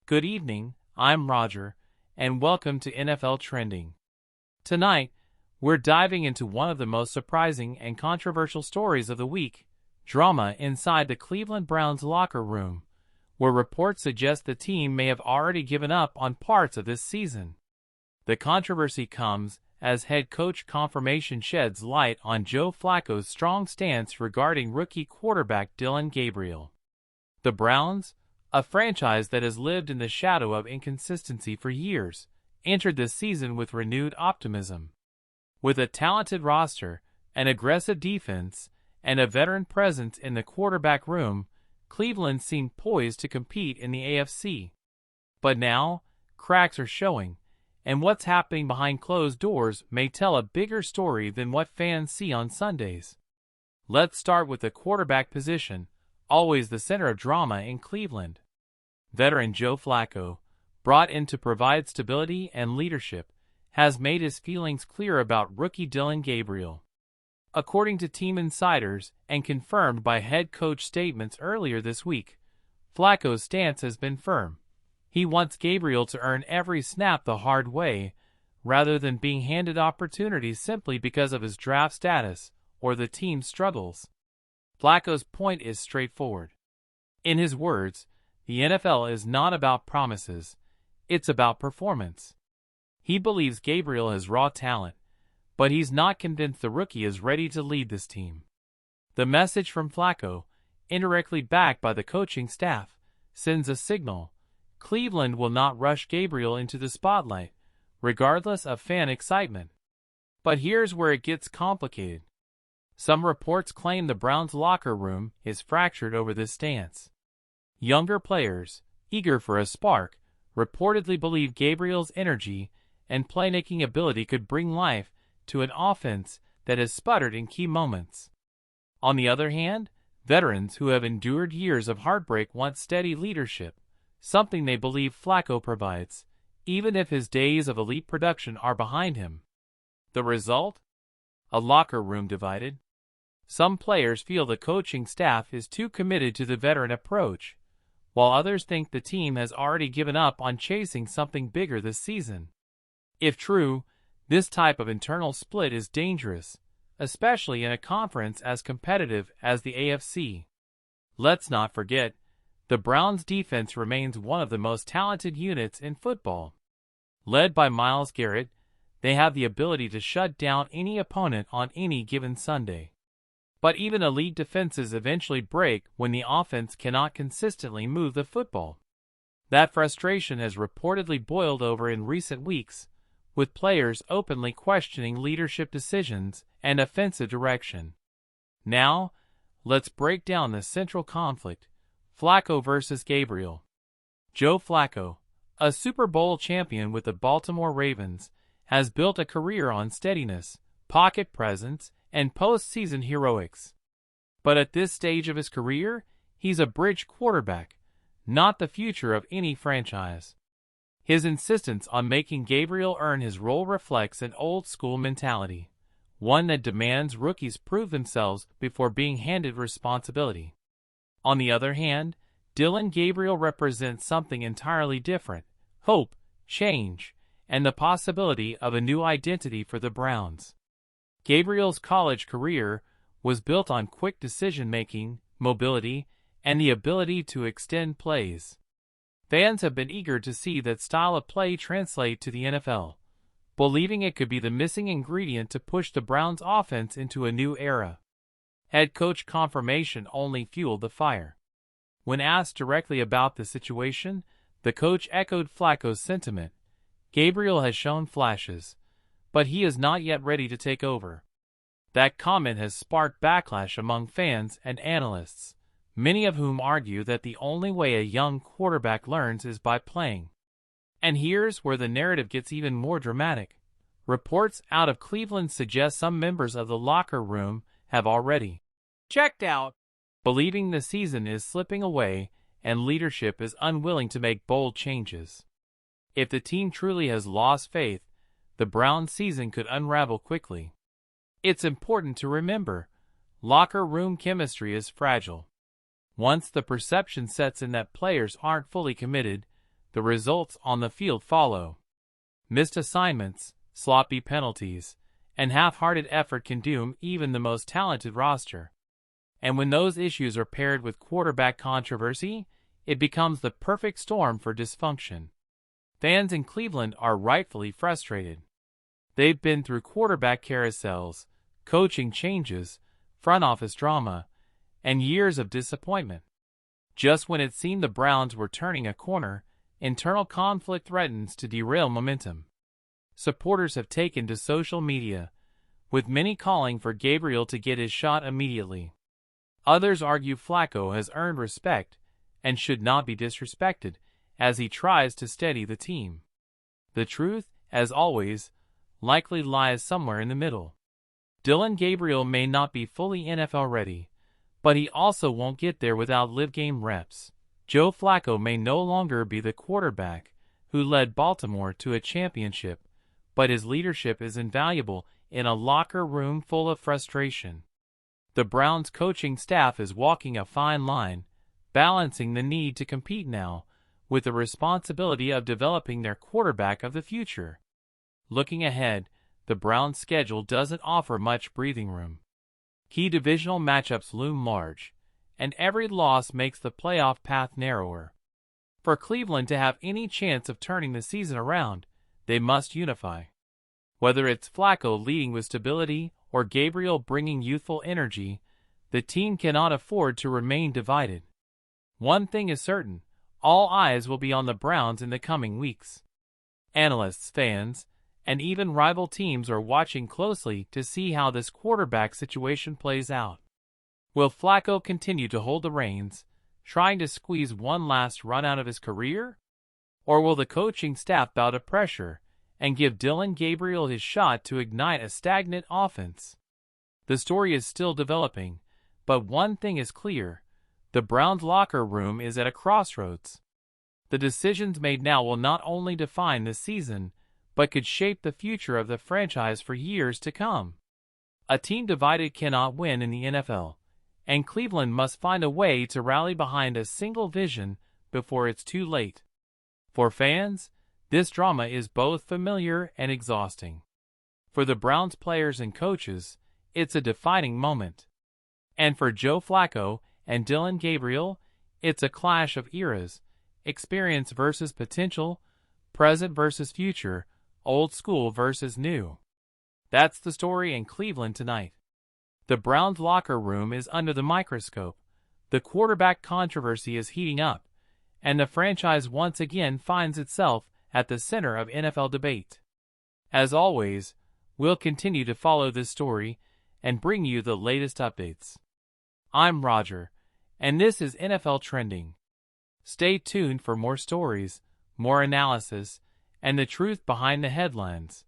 Good evening, I'm Roger, and welcome to NFL Trending. Tonight, we're diving into one of the most surprising and controversial stories of the week, drama inside the Cleveland Browns locker room, where reports suggest the team may have already given up on parts of this season. The controversy comes as head coach confirmation sheds light on Joe Flacco's strong stance regarding rookie quarterback Dillon Gabriel. The Browns, a franchise that has lived in the shadow of inconsistency for years, entered this season with renewed optimism. With a talented roster, an aggressive defense, and a veteran presence in the quarterback room, Cleveland seemed poised to compete in the AFC. But now, cracks are showing, and what's happening behind closed doors may tell a bigger story than what fans see on Sundays. Let's start with the quarterback position, always the center of drama in Cleveland. Veteran Joe Flacco, brought in to provide stability and leadership, has made his feelings clear about rookie Dillon Gabriel. According to team insiders and confirmed by head coach statements earlier this week, Flacco's stance has been firm. He wants Gabriel to earn every snap the hard way, rather than being handed opportunities simply because of his draft status or the team's struggles. Flacco's point is straightforward. In his words, the NFL is not about promises, it's about performance. He believes Gabriel has raw talent, but he's not convinced the rookie is ready to lead this team. The message from Flacco, indirectly backed by the coaching staff, sends a signal. Cleveland will not rush Gabriel into the spotlight, regardless of fan excitement. But here's where it gets complicated. Some reports claim the Browns' locker room is fractured over this stance. Younger players, eager for a spark, reportedly believe Gabriel's energy and playmaking ability could bring life to an offense that has sputtered in key moments. On the other hand, veterans who have endured years of heartbreak want steady leadership, something they believe Flacco provides, even if his days of elite production are behind him. The result? A locker room divided. Some players feel the coaching staff is too committed to the veteran approach, while others think the team has already given up on chasing something bigger this season. If true, this type of internal split is dangerous, especially in a conference as competitive as the AFC. Let's not forget, the Browns' defense remains one of the most talented units in football. Led by Myles Garrett, they have the ability to shut down any opponent on any given Sunday. But even elite defenses eventually break when the offense cannot consistently move the football. That frustration has reportedly boiled over in recent weeks, with players openly questioning leadership decisions and offensive direction. Now, let's break down the central conflict: Flacco versus Gabriel. Joe Flacco, a Super Bowl champion with the Baltimore Ravens, has built a career on steadiness, pocket presence, and postseason heroics. But at this stage of his career, he's a bridge quarterback, not the future of any franchise. His insistence on making Gabriel earn his role reflects an old-school mentality, one that demands rookies prove themselves before being handed responsibility. On the other hand, Dillon Gabriel represents something entirely different: hope, change, and the possibility of a new identity for the Browns. Gabriel's college career was built on quick decision-making, mobility, and the ability to extend plays. Fans have been eager to see that style of play translate to the NFL, believing it could be the missing ingredient to push the Browns' offense into a new era. Head coach confirmation only fueled the fire. When asked directly about the situation, the coach echoed Flacco's sentiment. Gabriel has shown flashes, but he is not yet ready to take over. That comment has sparked backlash among fans and analysts, many of whom argue that the only way a young quarterback learns is by playing. And here's where the narrative gets even more dramatic. Reports out of Cleveland suggest some members of the locker room have already checked out, believing the season is slipping away and leadership is unwilling to make bold changes. If the team truly has lost faith, the Browns' season could unravel quickly. It's important to remember, locker room chemistry is fragile. Once the perception sets in that players aren't fully committed, the results on the field follow. Missed assignments, sloppy penalties, and half-hearted effort can doom even the most talented roster. And when those issues are paired with quarterback controversy, it becomes the perfect storm for dysfunction. Fans in Cleveland are rightfully frustrated. They've been through quarterback carousels, coaching changes, front office drama, and years of disappointment. Just when it seemed the Browns were turning a corner, internal conflict threatens to derail momentum. Supporters have taken to social media, with many calling for Gabriel to get his shot immediately. Others argue Flacco has earned respect and should not be disrespected as he tries to steady the team. The truth, as always, likely lies somewhere in the middle. Dillon Gabriel may not be fully NFL ready, but he also won't get there without live game reps. Joe Flacco may no longer be the quarterback who led Baltimore to a championship, but his leadership is invaluable in a locker room full of frustration. The Browns coaching staff is walking a fine line, balancing the need to compete now with the responsibility of developing their quarterback of the future. Looking ahead, the Browns' schedule doesn't offer much breathing room. Key divisional matchups loom large, and every loss makes the playoff path narrower. For Cleveland to have any chance of turning the season around, they must unify. Whether it's Flacco leading with stability or Gabriel bringing youthful energy, the team cannot afford to remain divided. One thing is certain, all eyes will be on the Browns in the coming weeks. Analysts, fans, and even rival teams are watching closely to see how this quarterback situation plays out. Will Flacco continue to hold the reins, trying to squeeze one last run out of his career? Or will the coaching staff bow to pressure and give Dillon Gabriel his shot to ignite a stagnant offense? The story is still developing, but one thing is clear: the Browns' locker room is at a crossroads. The decisions made now will not only define the season, but could shape the future of the franchise for years to come. A team divided cannot win in the NFL, and Cleveland must find a way to rally behind a single vision before it's too late. For fans, this drama is both familiar and exhausting. For the Browns players and coaches, it's a defining moment. And for Joe Flacco and Dillon Gabriel, it's a clash of eras, experience versus potential, present versus future, old school versus new. That's the story in Cleveland tonight. The Browns' locker room is under the microscope, the quarterback controversy is heating up, and the franchise once again finds itself at the center of NFL debate. As always, we'll continue to follow this story and bring you the latest updates. I'm Roger, and this is NFL Trending. Stay tuned for more stories, more analysis, and the truth behind the headlines.